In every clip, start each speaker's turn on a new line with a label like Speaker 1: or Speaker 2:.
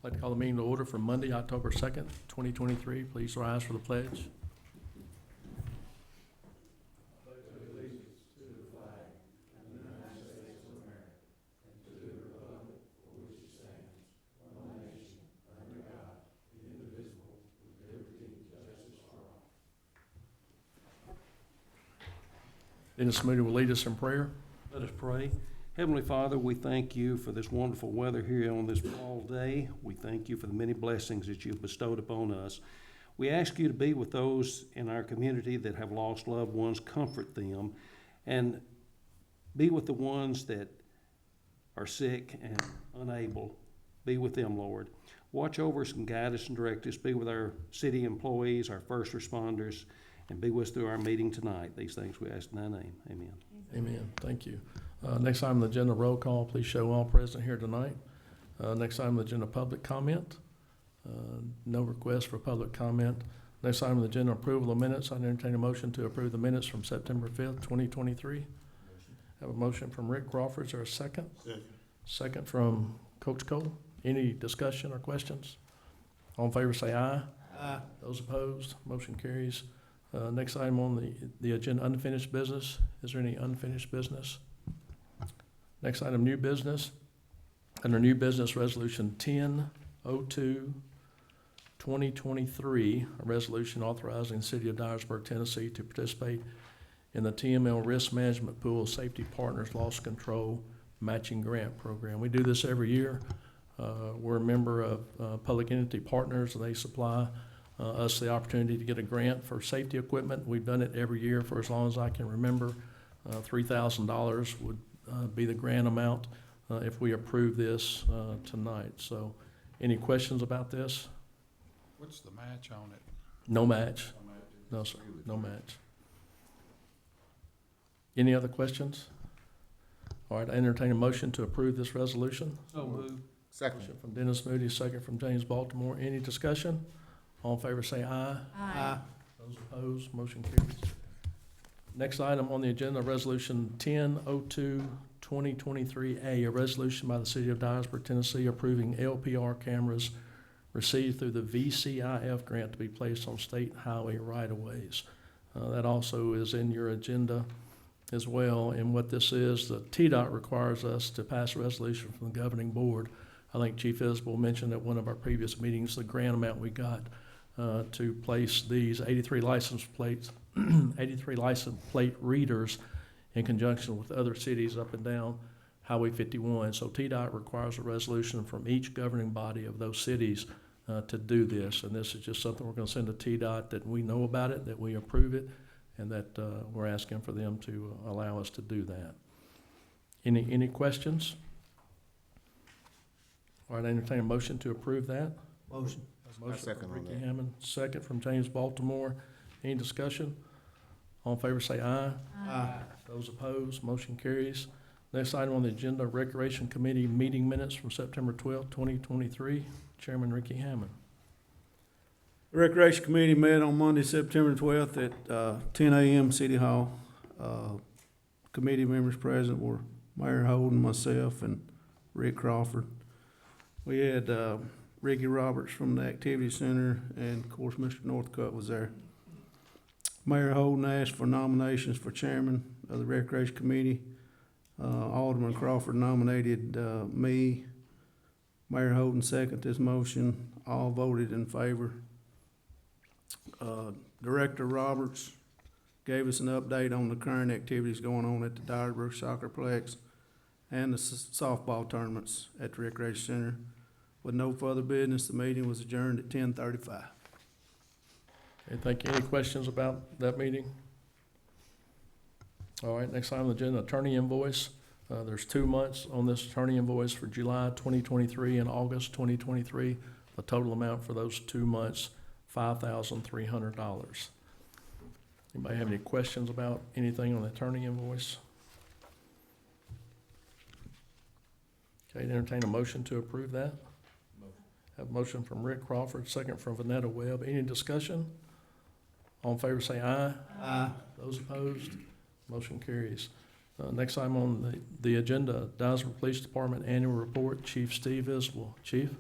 Speaker 1: I'd like to call the meeting to order for Monday, October 2nd, 2023. Please rise for the pledge. Dennis Moody will lead us in prayer.
Speaker 2: Let us pray. Heavenly Father, we thank you for this wonderful weather here on this fall day. We thank you for the many blessings that you've bestowed upon us. We ask you to be with those in our community that have lost loved ones, comfort them, and be with the ones that are sick and unable. Be with them, Lord. Watch over us and guide us and direct us. Be with our city employees, our first responders, and be with us through our meeting tonight. These things we ask in thy name. Amen.
Speaker 1: Amen. Thank you. Next item on the agenda, roll call. Please show all present here tonight. Next item on the agenda, public comment. No request for public comment. Next item on the agenda, approval of minutes. I entertain a motion to approve the minutes from September 5th, 2023. Have a motion from Rick Crawford. Is there a second? Second from Coach Cole. Any discussion or questions? All in favor say aye. Aye. Those opposed, motion carries. Next item on the agenda, unfinished business. Is there any unfinished business? Next item, new business. Under new business, resolution 10-02-2023, a resolution authorizing the city of Dyersburg, Tennessee to participate in the TML Risk Management Pool Safety Partners Loss Control Matching Grant Program. We do this every year. We're a member of Public Entity Partners, and they supply us the opportunity to get a grant for safety equipment. We've done it every year for as long as I can remember. $3,000 would be the grant amount if we approve this tonight. So any questions about this?
Speaker 3: What's the match on it?
Speaker 1: No match. No, sir. No match. Any other questions? All right, I entertain a motion to approve this resolution.
Speaker 2: So moved.
Speaker 3: Second.
Speaker 1: Motion from Dennis Moody, second from James Baltimore. Any discussion? All in favor say aye.
Speaker 3: Aye.
Speaker 1: Those opposed, motion carries. Next item on the agenda, resolution 10-02-2023A, a resolution by the city of Dyersburg, Tennessee, approving LPR cameras received through the VCIF grant to be placed on state highway right-of-ways. That also is in your agenda as well. And what this is, the TDOT requires us to pass a resolution from the governing board. I think Chief Isbell mentioned at one of our previous meetings the grant amount we got to place these 83 license plate readers in conjunction with other cities up and down Highway 51. So TDOT requires a resolution from each governing body of those cities to do this. And this is just something we're going to send to TDOT, that we know about it, that we approve it, and that we're asking for them to allow us to do that. Any questions? All right, I entertain a motion to approve that.
Speaker 3: Motion.
Speaker 1: Motion from Ricky Hammond, second from James Baltimore. Any discussion? All in favor say aye.
Speaker 3: Aye.
Speaker 1: Those opposed, motion carries. Next item on the agenda, Recreation Committee meeting minutes from September 12th, 2023. Chairman Ricky Hammond.
Speaker 4: The Recreation Committee met on Monday, September 12th at 10 a.m. City Hall. Committee members present were Mayor Holden, myself, and Rick Crawford. We had Ricky Roberts from the Activity Center, and of course Mr. Northcutt was there. Mayor Holden asked for nominations for chairman of the Recreation Committee. Alderman Crawford nominated me. Mayor Holden seconded this motion. All voted in favor. Director Roberts gave us an update on the current activities going on at the Dyersburg Soccerplex and the softball tournaments at the Recreation Center. With no further business, the meeting was adjourned at 10:35.
Speaker 1: Okay, thank you. Any questions about that meeting? All right, next item on the agenda, attorney invoice. There's 2 months on this attorney invoice for July 2023 and August 2023. The total amount for those 2 months, $5,300. Anybody have any questions about anything on the attorney invoice? Okay, entertain a motion to approve that. Have a motion from Rick Crawford, second from Vanetta Webb. Any discussion? All in favor say aye.
Speaker 4: Aye.
Speaker 1: Those opposed, motion carries. Next item on the agenda, Dyersburg Police Department Annual Report, Chief Steve Isbell. Chief?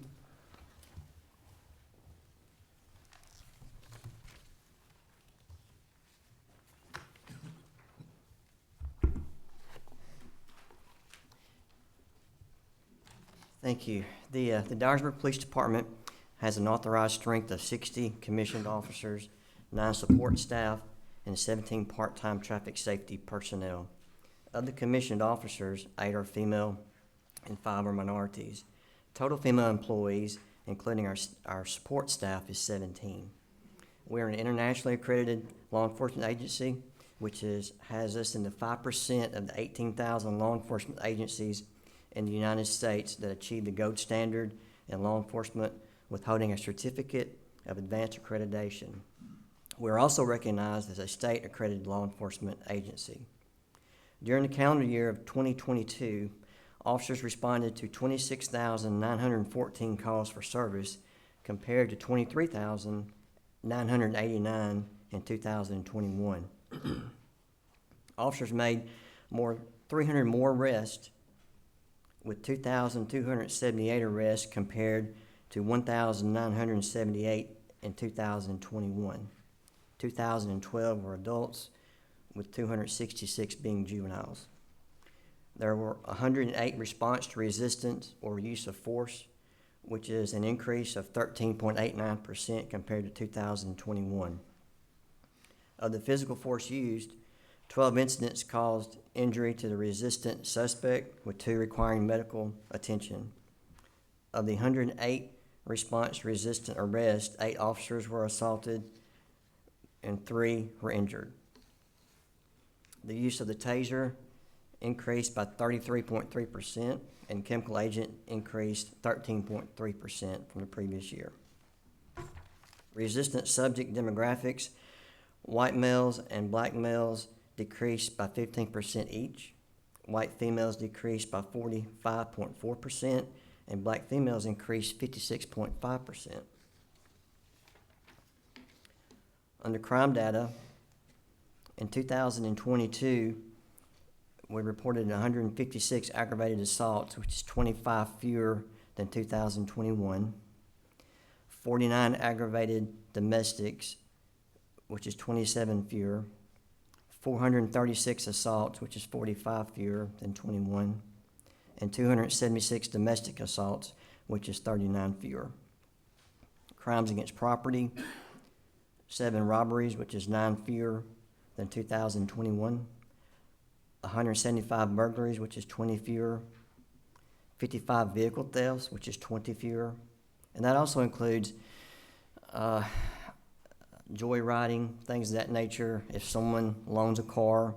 Speaker 5: Thank you. The Dyersburg Police Department has an authorized strength of 60 commissioned officers, 9 support staff, and 17 part-time traffic safety personnel. Of the commissioned officers, 8 are female and 5 are minorities. Total female employees, including our support staff, is 17. We are an internationally accredited law enforcement agency, which has us in the 5% of the 18,000 law enforcement agencies in the United States that achieve the gold standard in law enforcement with holding a certificate of advanced accreditation. We are also recognized as a state-accredited law enforcement agency. During the calendar year of 2022, officers responded to 26,914 calls for service compared to 23,989 in 2021. Officers made 300 more arrests, with 2,278 arrests compared to 1,978 in 2021. 2,012 were adults, with 266 being juveniles. There were 108 response to resistance or use of force, which is an increase of 13.89% compared to 2021. Of the physical force used, 12 incidents caused injury to the resistant suspect, with 2 requiring medical attention. Of the 108 response to resistant arrests, 8 officers were assaulted and 3 were injured. The use of the taser increased by 33.3%, and chemical agent increased 13.3% from the previous year. Resistant subject demographics: white males and black males decreased by 15% each. White females decreased by 45.4%, and black females increased 56.5%. Under crime data, in 2022, we reported 156 aggravated assaults, which is 25 fewer than 2021. 49 aggravated domestics, which is 27 fewer. 436 assaults, which is 45 fewer than 21. And 276 domestic assaults, which is 39 fewer. Crimes against property: 7 robberies, which is 9 fewer than 2021. 175 burglaries, which is 20 fewer. 55 vehicle thefts, which is 20 fewer. And that also includes joyriding, things of that nature. If someone loans a car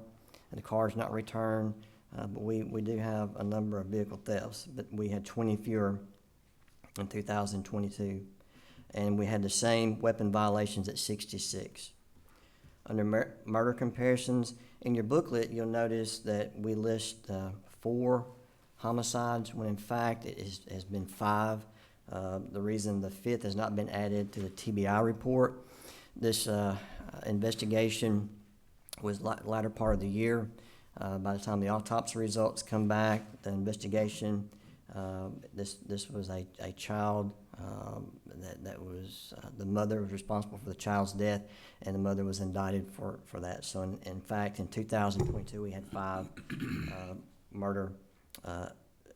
Speaker 5: and the car is not returned, but we do have a number of vehicle thefts, but we had 20 fewer in 2022. And we had the same weapon violations at 66. Under murder comparisons, in your booklet, you'll notice that we list 4 homicides, when in fact it has been 5. The reason the 5th has not been added to the TBI report: this investigation was latter part of the year. By the time the autopsy results come back, the investigation, this was a child that was, the mother was responsible for the child's death, and the mother was indicted for that. So in fact, in 2022, we had 5 murder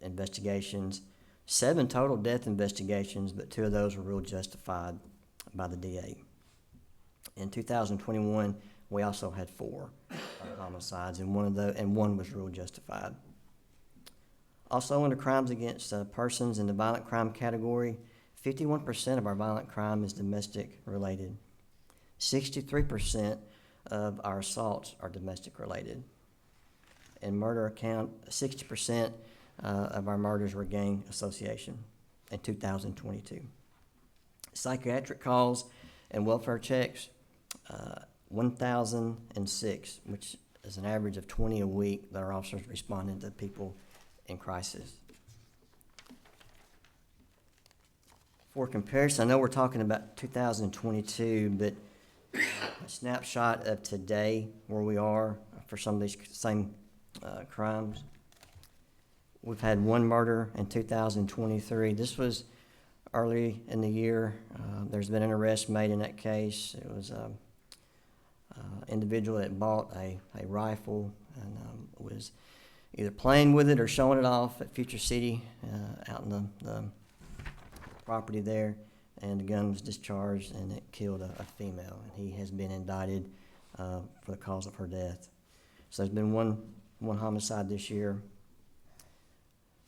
Speaker 5: investigations, 7 total death investigations, but 2 of those were ruled justified by the DA. In 2021, we also had 4 homicides, and one was ruled justified. Also, under crimes against persons in the violent crime category, 51% of our violent crime is domestic related. 63% of our assaults are domestic related. In murder account, 60% of our murders were gang association in 2022. Psychiatric calls and welfare checks, 1,006, which is an average of 20 a week that our officers responded to people in crisis. For comparison, I know we're talking about 2022, but a snapshot of today, where we are for some of these same crimes. We've had 1 murder in 2023. This was early in the year. There's been an arrest made in that case. It was an individual that bought a rifle and was either playing with it or showing it off at Future City out in the property there, and the gun was discharged and it killed a female, and he has been indicted for the cause of her death. So there's been one homicide this year.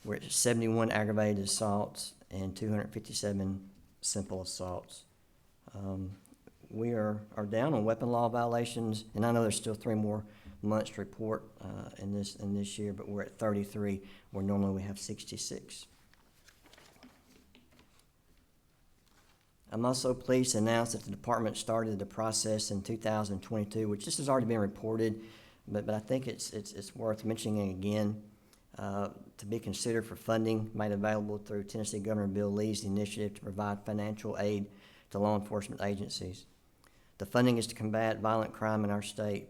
Speaker 5: We're at 71 aggravated assaults and 257 simple assaults. We are down on weapon law violations, and I know there's still 3 more months to report in this year, but we're at 33, where normally we have 66. I'm also pleased to announce that the department started the process in 2022, which this has already been reported, but I think it's worth mentioning again, to be considered for funding made available through Tennessee Governor Bill Lee's initiative to provide financial aid to law enforcement agencies. The funding is to combat violent crime in our state.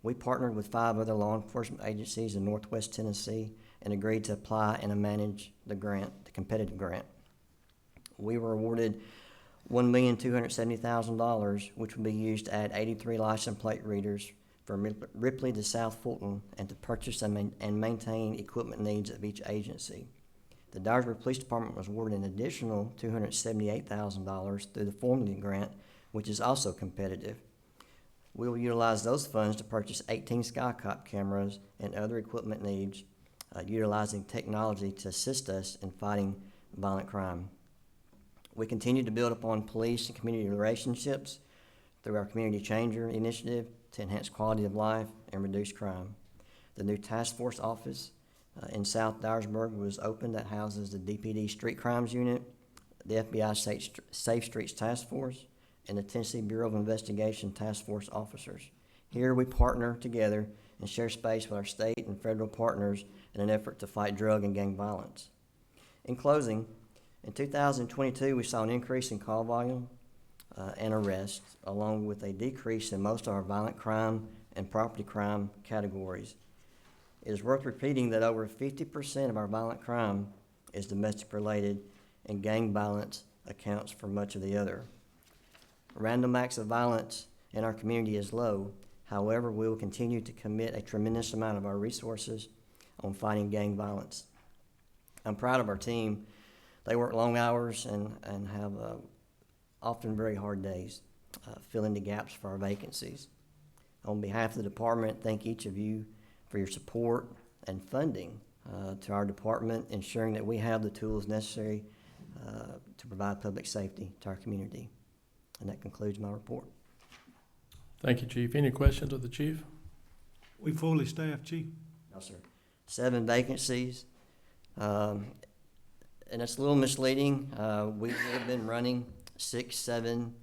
Speaker 5: We partnered with 5 other law enforcement agencies in Northwest Tennessee and agreed to apply and manage the grant, the competitive grant. We were awarded $1,270,000, which will be used to add 83 license plate readers from Ripley to South Fulton and to purchase and maintain equipment needs of each agency. The Dyersburg Police Department was awarded an additional $278,000 through the formula grant, which is also competitive. We will utilize those funds to purchase 18 SkyCop cameras and other equipment needs, utilizing technology to assist us in fighting violent crime. We continue to build upon police and community relationships through our Community Changer initiative to enhance quality of life and reduce crime. The new task force office in South Dyersburg was opened that houses the DPD Street Crimes Unit, the FBI Safe Streets Task Force, and the Tennessee Bureau of Investigation Task Force officers. Here we partner together and share space with our state and federal partners in an effort to fight drug and gang violence. In closing, in 2022, we saw an increase in call volume and arrests, along with a decrease in most of our violent crime and property crime categories. It is worth repeating that over 50% of our violent crime is domestic related, and gang violence accounts for much of the other. Random acts of violence in our community is low. However, we will continue to commit a tremendous amount of our resources on fighting gang violence. I'm proud of our team. They work long hours and have often very hard days, filling the gaps for our vacancies. On behalf of the department, thank each of you for your support and funding to our department, ensuring that we have the tools necessary to provide public safety to our community. And that concludes my report.
Speaker 1: Thank you, Chief. Any questions of the chief?
Speaker 4: We fully staffed, Chief?
Speaker 5: No, sir. 7 vacancies. And it's a little misleading. We have been running 6, 7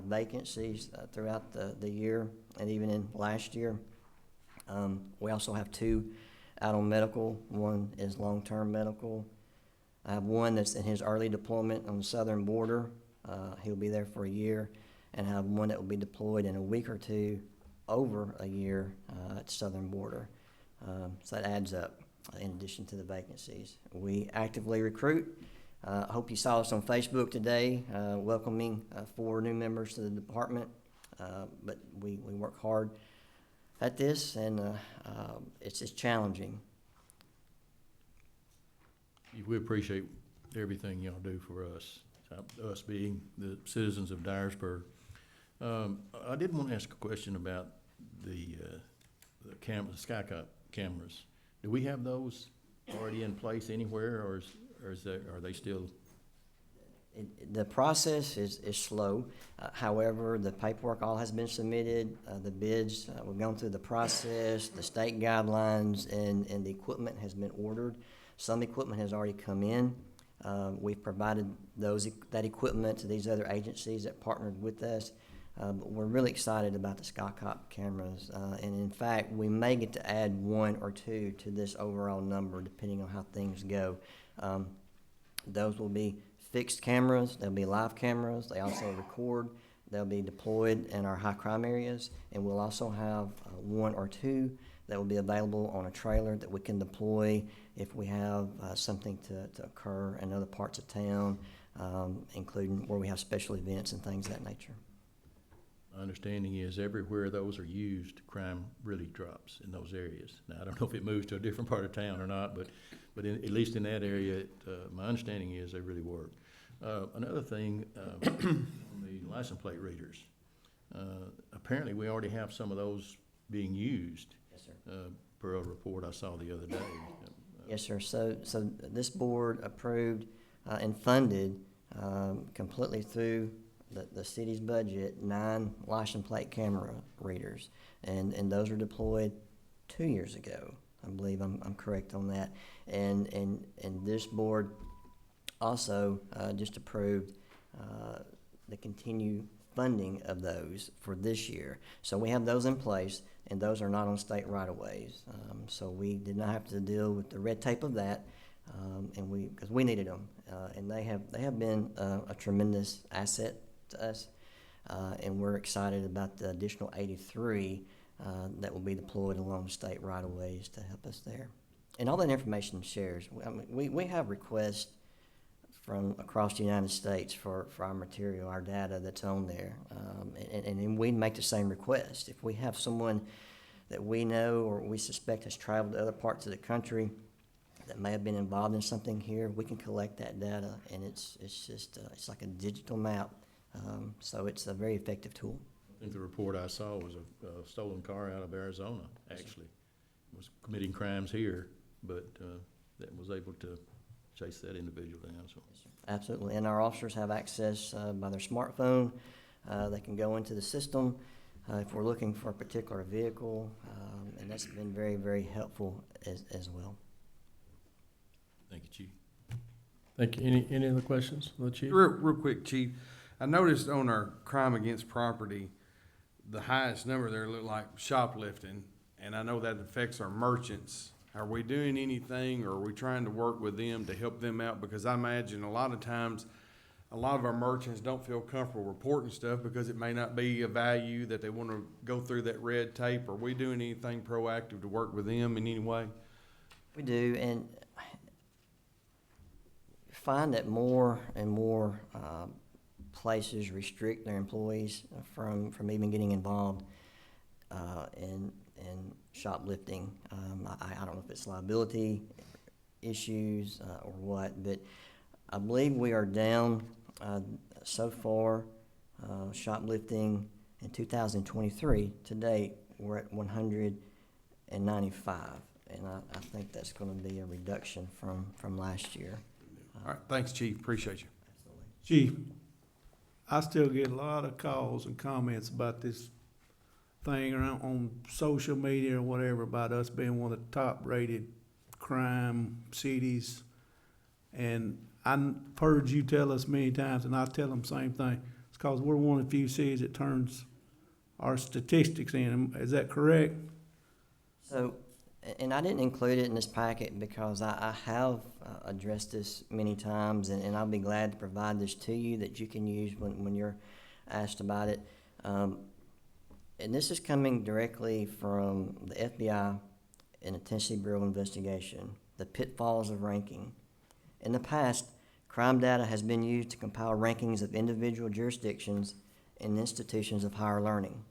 Speaker 5: vacancies throughout the year and even in last year. We also have 2 out on medical. One is long-term medical. I have one that's in his early deployment on the southern border. He'll be there for a year. And I have one that will be deployed in a week or 2 over a year at the southern border. So that adds up in addition to the vacancies. We actively recruit. I hope you saw us on Facebook today, welcoming 4 new members to the department. But we work hard at this, and it's challenging.
Speaker 6: We appreciate everything y'all do for us, us being the citizens of Dyersburg. I did want to ask a question about the SkyCop cameras. Do we have those already in place anywhere, or are they still?
Speaker 5: The process is slow. However, the paperwork all has been submitted. The bids, we've gone through the process, the state guidelines, and the equipment has been ordered. Some equipment has already come in. We've provided that equipment to these other agencies that partnered with us. But we're really excited about the SkyCop cameras. And in fact, we may get to add 1 or 2 to this overall number, depending on how things go. Those will be fixed cameras. They'll be live cameras. They also record. They'll be deployed in our high crime areas. And we'll also have 1 or 2 that will be available on a trailer that we can deploy if we have something to occur in other parts of town, including where we have special events and things of that nature.
Speaker 6: My understanding is everywhere those are used, crime really drops in those areas. Now, I don't know if it moves to a different part of town or not, but at least in that area, my understanding is they really work. Another thing, on the license plate readers, apparently we already have some of those being used,
Speaker 5: Yes, sir.
Speaker 6: per a report I saw the other day.
Speaker 5: Yes, sir. So this board approved and funded completely through the city's budget 9 license plate camera readers, and those were deployed 2 years ago. I believe I'm correct on that. And this board also just approved the continued funding of those for this year. So we have those in place, and those are not on state right-of-ways. So we did not have to deal with the red tape of that, and because we needed them, and they have been a tremendous asset to us, and we're excited about the additional 83 that will be deployed along state right-of-ways to help us there. And all that information shares. I mean, we have requests from across the United States for our material, our data that's on there. And we make the same request. If we have someone that we know or we suspect has traveled to other parts of the country that may have been involved in something here, we can collect that data, and it's like a digital map. So it's a very effective tool.
Speaker 6: I think the report I saw was a stolen car out of Arizona, actually. Was committing crimes here, but that was able to chase that individual down, so.
Speaker 5: Absolutely, and our officers have access by their smartphone. They can go into the system if we're looking for a particular vehicle, and that's been very, very helpful as well.
Speaker 6: Thank you, Chief.
Speaker 1: Thank you. Any other questions, the chief?
Speaker 7: Real quick, Chief. I noticed on our crime against property, the highest number there looked like shoplifting, and I know that affects our merchants. Are we doing anything, or are we trying to work with them to help them out? Because I imagine a lot of times, a lot of our merchants don't feel comfortable reporting stuff because it may not be a value that they want to go through that red tape. Are we doing anything proactive to work with them in any way?
Speaker 5: We do, and find that more and more places restrict their employees from even getting involved in shoplifting. I don't know if it's liability issues or what, but I believe we are down so far shoplifting in 2023 to date. We're at 195, and I think that's going to be a reduction from last year.
Speaker 7: All right, thanks, Chief. Appreciate you.
Speaker 5: Absolutely.
Speaker 4: Chief, I still get a lot of calls and comments about this thing around on social media or whatever about us being one of the top-rated crime cities. And I've heard you tell us many times, and I tell them the same thing. It's because we're one of the few cities that turns our statistics in. Is that correct?
Speaker 5: So, and I didn't include it in this packet because I have addressed this many times, and I'll be glad to provide this to you that you can use when you're asked about it. And this is coming directly from the FBI and the Tennessee Bureau of Investigation, the pitfalls of ranking. In the past, crime data has been used to compile rankings of individual jurisdictions and institutions of higher learning.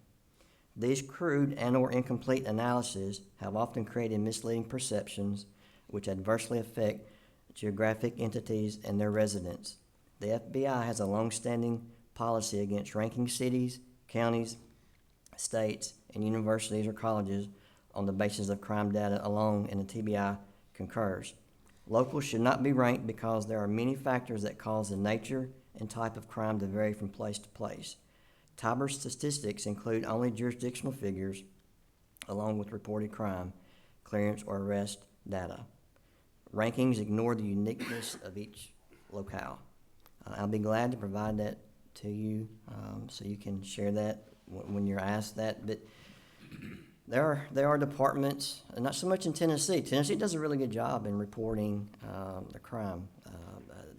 Speaker 5: These crude and/or incomplete analyses have often created misleading perceptions which adversely affect geographic entities and their residents. The FBI has a long-standing policy against ranking cities, counties, states, and universities or colleges on the basis of crime data alone, and the TBI concurs. Locals should not be ranked because there are many factors that cause the nature and type of crime to vary from place to place. TIBER statistics include only jurisdictional figures along with reported crime, clearance, or arrest data. Rankings ignore the uniqueness of each locale. I'll be glad to provide that to you so you can share that when you're asked that. But there are departments, and not so much in Tennessee. Tennessee does a really good job in reporting the crime.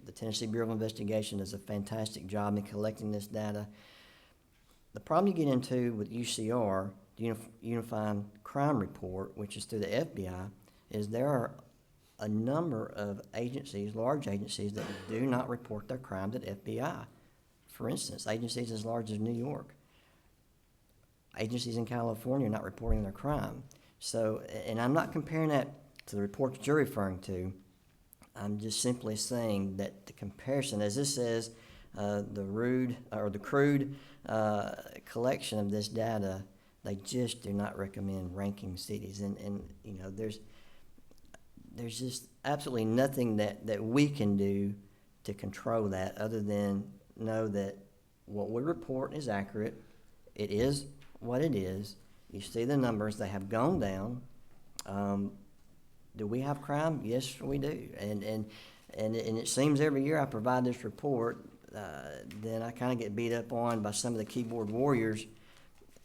Speaker 5: The Tennessee Bureau of Investigation does a fantastic job in collecting this data. The problem you get into with UCR, the Unified Crime Report, which is through the FBI, is there are a number of agencies, large agencies, that do not report their crime to the FBI. For instance, agencies as large as New York. agencies in California are not reporting their crime. So, and I'm not comparing that to the report that you're referring to. I'm just simply saying that the comparison, as this says, the crude collection of this data, they just do not recommend ranking cities. And you know, there's just absolutely nothing that we can do to control that other than know that what we report is accurate. It is what it is. You see the numbers, they have gone down. Do we have crime? Yes, we do. And it seems every year I provide this report, then I kind of get beat up on by some of the keyboard warriors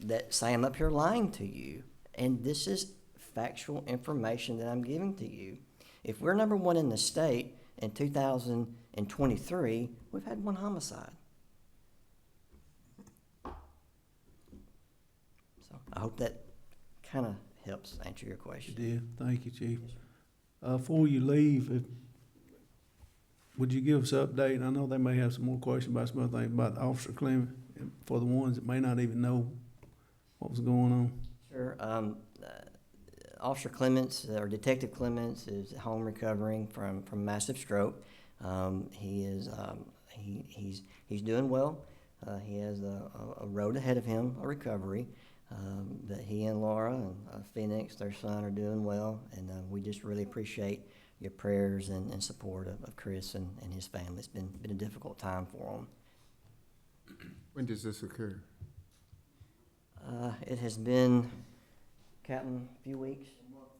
Speaker 5: that say I'm up here lying to you. And this is factual information that I'm giving to you. If we're number one in the state in 2023, we've had one homicide. So I hope that kind of helps answer your
Speaker 4: You
Speaker 5: question.
Speaker 4: did. Thank you, Chief. Before you leave, would you give us an update? I know they may have some more questions about some other things about Officer Clement, for the ones that may not even know what was going on.
Speaker 5: Sure. Officer Clements, or Detective Clements, is at home recovering from massive stroke. He's doing well. He has a road ahead of him, a recovery. But he and Laura and Phoenix, their son, are doing well, and we just really appreciate your prayers and support of Chris and his family. It's been a difficult time for them.
Speaker 8: When does this occur?
Speaker 5: It has been, Captain, a few weeks,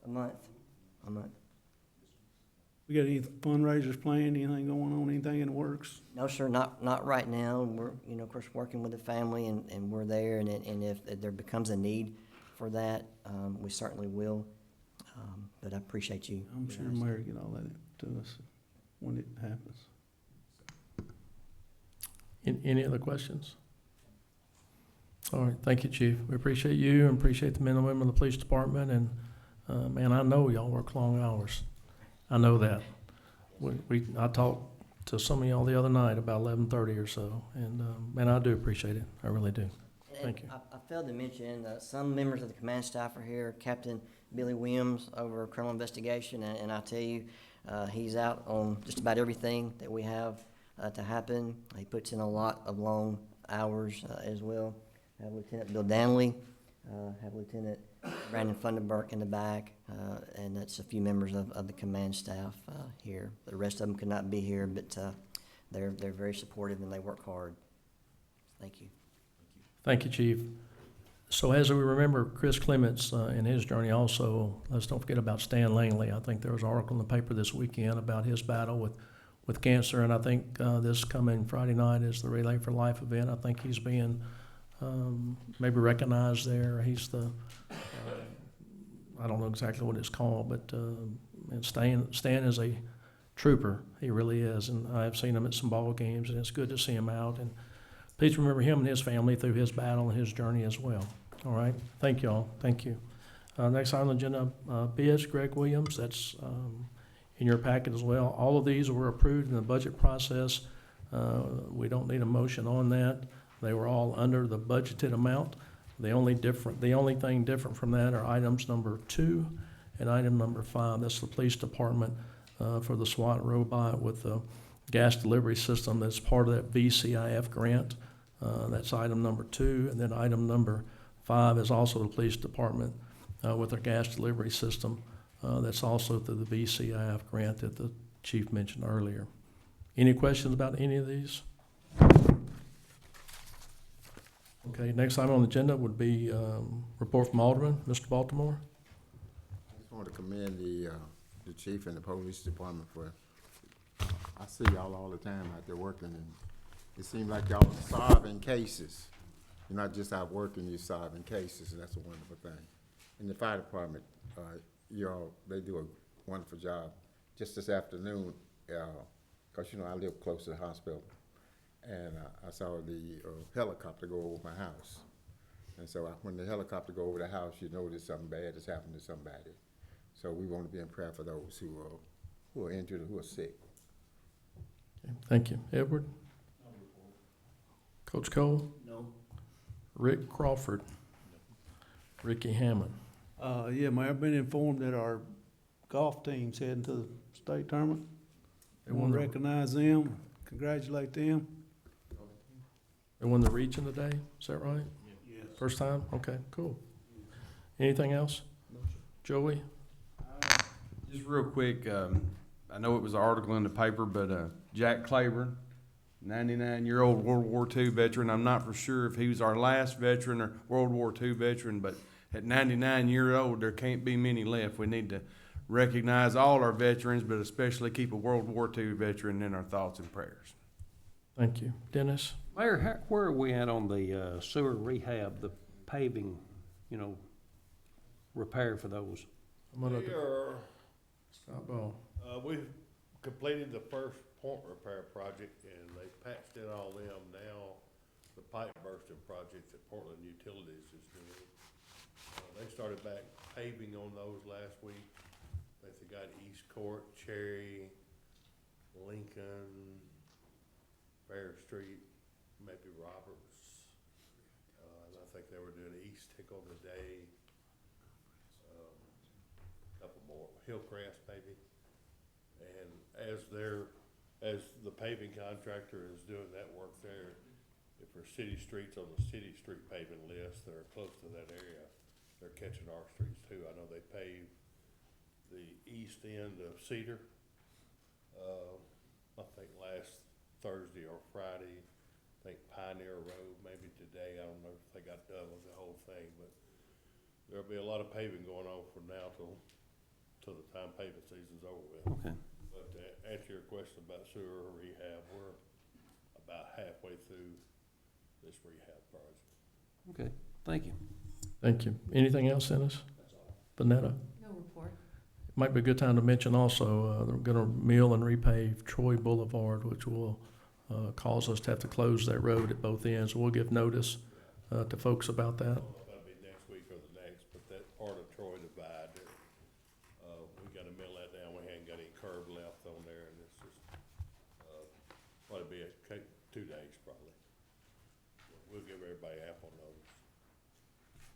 Speaker 5: a month.
Speaker 4: We got any fundraisers planned, anything going on, anything in the works?
Speaker 5: No, sir, not right now. We're, of course, working with the family, and we're there, and if there becomes a need for that, we certainly will. But I appreciate you.
Speaker 4: I'm sure Mayor get all that to us when it happens.
Speaker 1: Any other questions? All right, thank you, Chief. We appreciate you and appreciate the men and women of the police department, and, man, I know y'all work long hours. I know that. I talked to some of y'all the other night about 11:30 or so, and, man, I do appreciate it. I really do. Thank you.
Speaker 5: I failed to mention, some members of the command staff are here. Captain Billy Williams over criminal investigation, and I tell you, he's out on just about everything that we have to happen. He puts in a lot of long hours as well. Have Lieutenant Bill Danley, have Lieutenant Brandon Funderburk in the back, and that's a few members of the command staff here. The rest of them could not be here, but they're very supportive and they work hard. Thank you.
Speaker 1: Thank you, Chief. So as we remember Chris Clements in his journey also, let's don't forget about Stan Langley. I think there was an article in the paper this weekend about his battle with cancer, and I think this coming Friday night is the Relay for Life event. I think he's being maybe recognized there. He's the, I don't know exactly what it's called, but and Stan is a trooper. He really is, and I've seen him at some ball games, and it's good to see him out. And please remember him and his family through his battle and his journey as well. All right. Thank you all. Thank you. Next item on the agenda, bids, Greg Williams. That's in your packet as well. All of these were approved in the budget process. We don't need a motion on that. They were all under the budgeted amount. The only thing different from that are items number 2 and item number 5. That's the police department for the SWAT robot with the gas delivery system that's part of that VCIF grant. That's item number 2. And then item number 5 is also the police department with their gas delivery system. That's also through the VCIF grant that the chief mentioned earlier. Any questions about any of these? Okay, next item on the agenda would be report from Alderman, Mr. Baltimore.
Speaker 8: I just want to commend the chief and the police department for, I see y'all all the time out there working, and it seems like y'all are solving cases. You're not just out working, you're solving cases, and that's a wonderful thing. And the fire department, they do a wonderful job. Just this afternoon, because, I live close to the hospital, and I saw the helicopter go over my house. And so when the helicopter go over the house, you know that something bad has happened to somebody. So we want to be in prayer for those who are injured or who are sick.
Speaker 1: Okay, thank you. Edward? Coach Cole?
Speaker 4: No.
Speaker 1: Rick Crawford? Ricky Hammond.
Speaker 4: Yeah, Mayor, I've been informed that our golf team's heading to the state tournament.
Speaker 1: They
Speaker 4: I
Speaker 1: won
Speaker 4: want to
Speaker 1: the,
Speaker 4: recognize them, congratulate them.
Speaker 1: they won the region today, is that right?
Speaker 4: Yes.
Speaker 1: First time? Okay, cool. Anything else? Joey?
Speaker 7: Just real quick, I know it was an article in the paper, but, Jack Claiborne, 99-year-old World War II veteran. I'm not for sure if he was our last veteran or World War II veteran, but at 99-year-old, there can't be many left. We need to recognize all our veterans, but especially keep a World War II veteran in our thoughts and prayers.
Speaker 1: Thank you. Dennis?
Speaker 2: Mayor, where are we at on the sewer rehab, the paving, repair for those?
Speaker 1: I'm gonna
Speaker 9: We are,
Speaker 1: stop ball.
Speaker 9: we've completed the first point repair project and they patched in all them. Now, the pipe bursting project that Portland Utilities is doing. They started back paving on those last week. I think they got East Court, Cherry, Lincoln, Fair Street, maybe Roberts. And I think they were doing East Tickle today. Couple more, Hillcrest maybe. And as the paving contractor is doing that work there, if there's city streets on the city street paving list that are close to that area, they're catching our streets too. I know they paved the east end of Cedar, I think last Thursday or Friday. I think Pioneer Road maybe today. I don't know if they got done with the whole thing, but there'll be a lot of paving going on from now till the time paving season's over with.
Speaker 2: Okay.
Speaker 9: But to answer your question about sewer rehab, we're about halfway through this rehab project.
Speaker 2: Okay, thank you.
Speaker 1: Thank you. Anything else, Dennis? Vanetta?
Speaker 10: No report.
Speaker 1: Might be a good time to mention also, they're gonna mill and repave Troy Boulevard, which will, cause us to have to close that road at both ends. We'll give notice, to folks about that.
Speaker 9: I don't know if that'll be next week or the next, but that part of Troy Divide, we gotta mill that down. We ain't got any curb left on there and it's just, probably be 2 days probably. We'll give everybody ample notice.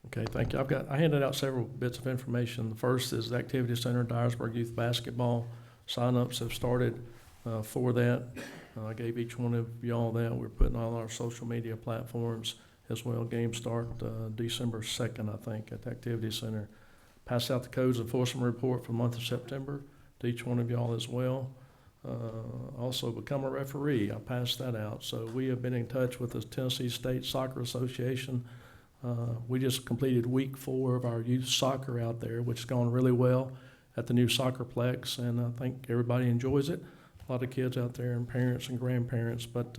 Speaker 1: Okay, thank you. I handed out several bits of information. The first is the Activity Center, Dyersburg Youth Basketball. Sign-ups have started for that. I gave each one of y'all that. We're putting on our social media platforms as well. Games start December 2nd, I think, at the Activity Center. Pass out the codes enforcement report for the month of September to each one of y'all as well. Also, become a referee. I passed that out. So we have been in touch with the Tennessee State Soccer Association. We just completed week 4 of our youth soccer out there, which has gone really well at the new soccerplex, and I think everybody enjoys it. A lot of kids out there and parents and grandparents, but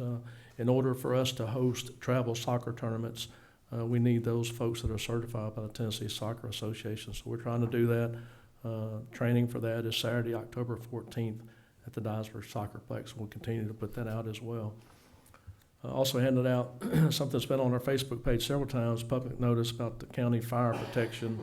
Speaker 1: in order for us to host travel soccer tournaments, we need those folks that are certified by the Tennessee Soccer Association. So we're trying to do that. Training for that is Saturday, October 14th at the Dyersburg Soccerplex. We'll continue to put that out as well. Also handed out something that's been on our Facebook page several times, public notice about the county fire protection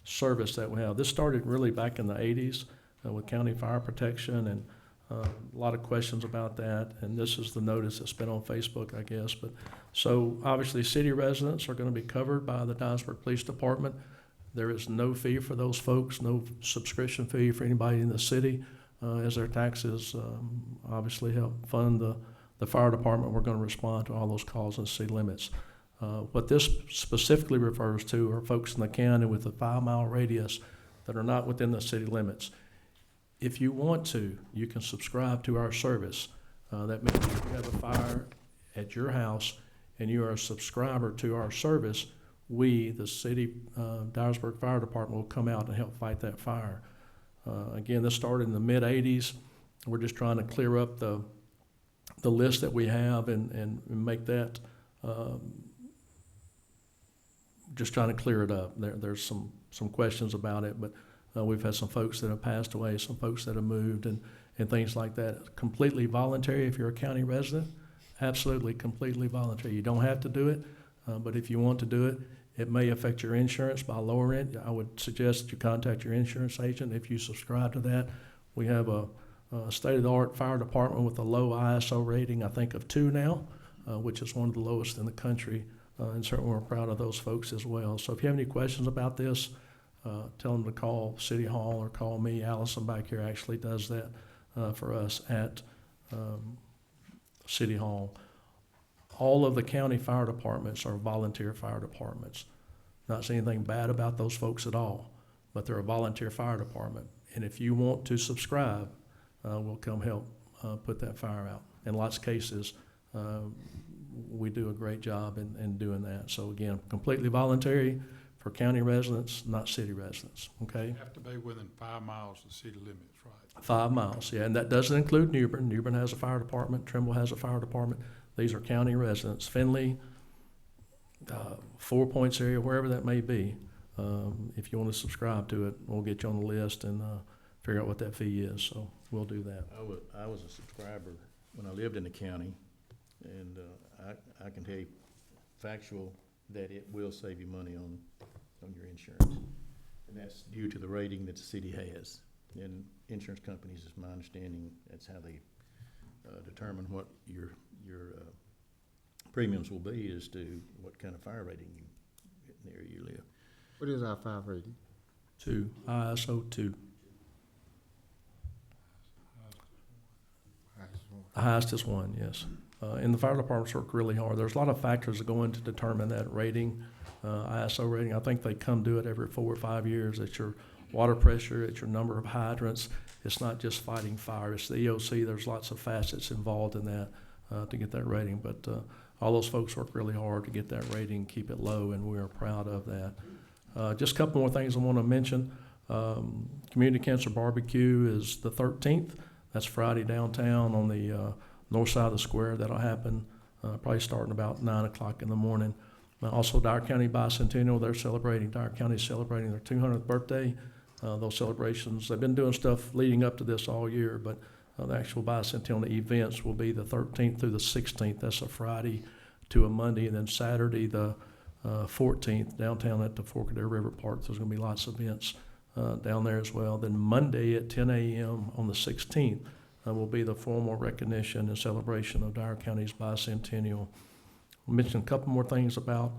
Speaker 1: service that we have. This started really back in the 80s with county fire protection, and a lot of questions about that. And this is the notice that's been on Facebook, I guess. But so obviously city residents are going to be covered by the Dyersburg Police Department. There is no fee for those folks, no subscription fee for anybody in the city, as their taxes obviously help fund the fire department. We're going to respond to all those calls in city limits. What this specifically refers to are folks in the county with a 5-mile radius that are not within the city limits. If you want to, you can subscribe to our service. That means if you have a fire at your house and you are a subscriber to our service, we, the city Dyersburg Fire Department, will come out and help fight that fire. Again, this started in the mid-'80s. We're just trying to clear up the list that we have and make that, just trying to clear it up. There's some questions about it, but we've had some folks that have passed away, some folks that have moved and things like that. Completely voluntary if you're a county resident, absolutely completely voluntary. You don't have to do it, but if you want to do it, it may affect your insurance by lowering it. I would suggest that you contact your insurance agent if you subscribe to that. We have a state-of-the-art fire department with a low ISO rating, I think, of 2 now, which is one of the lowest in the country and certainly we're proud of those folks as well. So if you have any questions about this, tell them to call City Hall or call me. Allison back here actually does that for us at City Hall. All of the county fire departments are volunteer fire departments. Not saying anything bad about those folks at all, but they're a volunteer fire department. And if you want to subscribe, we'll come help put that fire out. In lots of cases, we do a great job in doing that. So again, completely voluntary for county residents, not city residents, okay?
Speaker 3: You have to be within 5 miles of the city limits, right?
Speaker 1: 5 miles, yeah, and that doesn't include New Bern. New Bern has a fire department, Trimble has a fire department. These are county residents. Finley, 4 Points area, wherever that may be. If you want to subscribe to it, we'll get you on the list and figure out what that fee is, so we'll do that.
Speaker 6: I was a subscriber when I lived in the county, and I can tell you factual that it will save you money on your insurance. And that's due to the rating that the city has. And insurance companies, is my understanding, that's how they determine what your premiums will be as to what kind of fire rating you get in the area you live.
Speaker 8: What is our fire rating?
Speaker 1: 2, ISO 2. The highest is 1, yes. And the fire departments work really hard. There's a lot of factors that go in to determine that rating, ISO rating. I think they come do it every 4 or 5 years. It's your water pressure, it's your number of hydrants. It's not just fighting fire, it's the EOC. There's lots of facets involved in that to get that rating. But all those folks work really hard to get that rating, keep it low, and we are proud of that. Just a couple more things I want to mention. Community Cancer Barbecue is the 13th. That's Friday downtown on the north side of the square. That'll happen probably starting about 9 o'clock in the morning. Also, Dyer County Bicentennial, Dyer County's celebrating their 200th birthday. Those celebrations, they've been doing stuff leading up to this all year, but the actual Bicentennial events will be the 13th through the 16th. That's a Friday to a Monday, and then Saturday the 14th downtown at the Forkadale River Park. There's going to be lots of events down there as well. Then Monday at 10 a.m. on the 16th will be the formal recognition and celebration of Dyer County's Bicentennial. I mentioned a couple more things about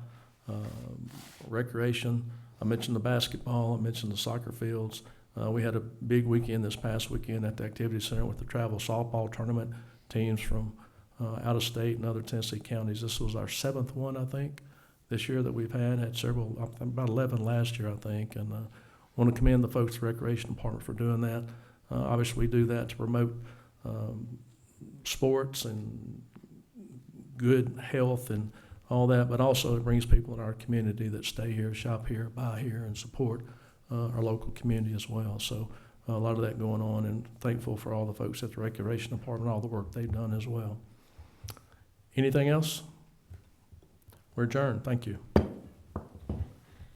Speaker 1: recreation. I mentioned the basketball. I mentioned the soccer fields. We had a big weekend this past weekend at the Activity Center with the travel softball tournament. Teams from out of state and other Tennessee counties. This was our 7th one, I think, this year that we've had several, about 11 last year, I think. And want to commend the folks at the Recreation Department for doing that. Obviously, we do that to promote sports and good health and all that, but also it brings people in our community that stay here, shop here, buy here, and support our local community as well. So a lot of that going on, and thankful for all the folks at the Recreation Department, all the work they've done as well. Anything else? We're adjourned. Thank you.